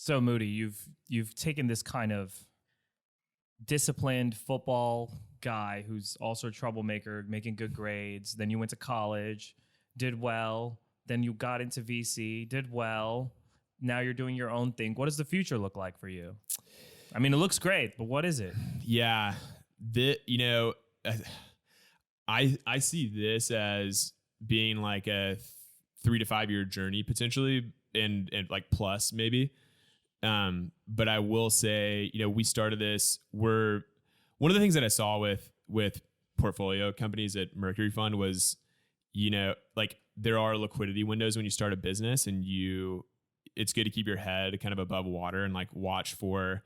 So Moody, you've taken this kind of disciplined football guy who's also a troublemaker, making good grades. Then you went to college, did well. Then you got into VC, did well. Now you're doing your own thing. What does the future look like for you? I mean, it looks great, but what is it? Yeah, I see this as being like a 3 to 5 year journey potentially, and like plus maybe. But I will say, we started this. One of the things that I saw with portfolio companies at Mercury Fund was, like there are liquidity windows when you start a business, and it's good to keep your head kind of above water and like watch for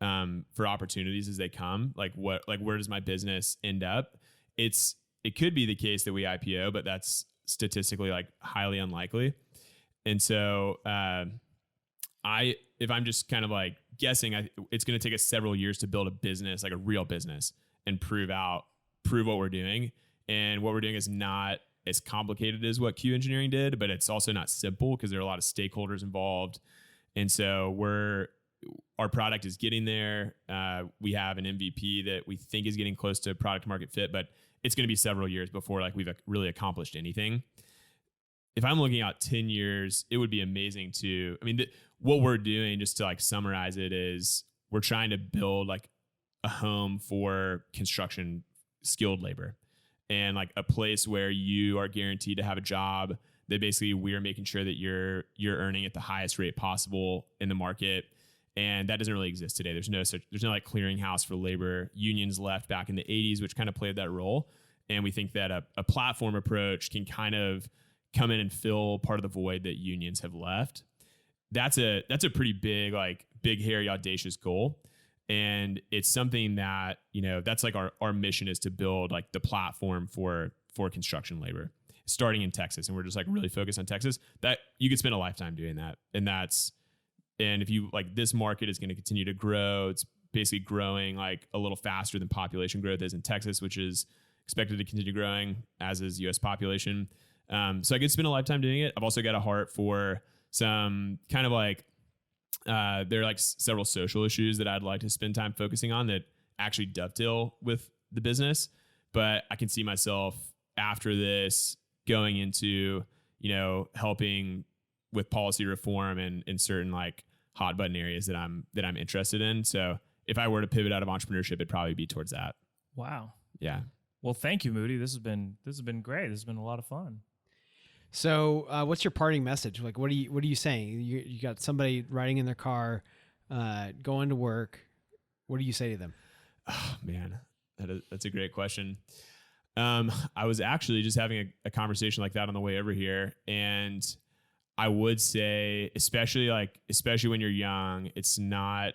opportunities as they come. Like where does my business end up? It could be the case that we IPO, but that's statistically like highly unlikely. And so, if I'm just kind of like guessing, it's going to take us several years to build a business, like a real business, and prove what we're doing. And what we're doing is not as complicated as what Q Engineering did, but it's also not simple because there are a lot of stakeholders involved. And so our product is getting there. We have an MVP that we think is getting close to product market fit, but it's going to be several years before like we've really accomplished anything. If I'm looking out 10 years, it would be amazing what we're doing, just to like summarize it, is we're trying to build like a home for construction skilled labor, and like a place where you are guaranteed to have a job that basically we're making sure that you're earning at the highest rate possible in the market. And that doesn't really exist today. There's no like clearinghouse for labor. Unions left back in the 80s, which kind of played that role. And we think that a platform approach can kind of come in and fill part of the void that unions have left. That's a pretty big, hairy, audacious goal. And it's something that, that's like our mission, is to build like the platform for construction labor, starting in Texas. And we're just like really focused on Texas. That you could spend a lifetime doing that. And if you like, this market is going to continue to grow. It's basically growing like a little faster than population growth is in Texas, which is expected to continue growing, as is US population. So I could spend a lifetime doing it. I've also got a heart for some kind of like, there are like several social issues that I'd like to spend time focusing on that actually dovetail with the business. But I can see myself after this going into, helping with policy reform and in certain like hot button areas that I'm interested in. So if I were to pivot out of entrepreneurship, it'd probably be towards that. Wow. Yeah. Well, thank you, Moody. This has been great. This has been a lot of fun. So, what's your parting message? Like, what are you saying? You got somebody riding in their car, going to work. What do you say to them? Oh man, that's a great question. I was actually just having a conversation like that on the way over here, and I would say, especially when you're young, it's not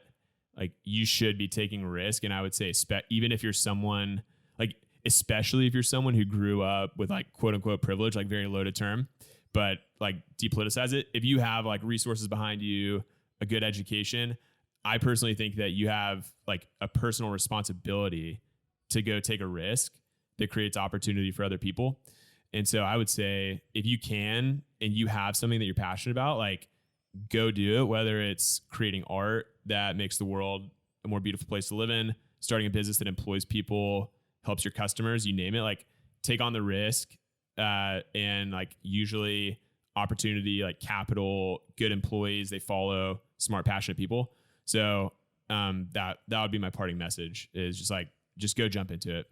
like you should be taking risk. And I would say, even if you're someone like, especially if you're someone who grew up with like quote unquote privilege, like very loaded term, but like depoliticize it. If you have like resources behind you, a good education, I personally think that you have like a personal responsibility to go take a risk that creates opportunity for other people. And so I would say, if you can, and you have something that you're passionate about, like go do it, whether it's creating art that makes the world a more beautiful place to live in, starting a business that employs people, helps your customers, you name it, like take on the risk. And like usually opportunity, like capital, good employees, they follow smart, passionate people. So that would be my parting message, is just go jump into it.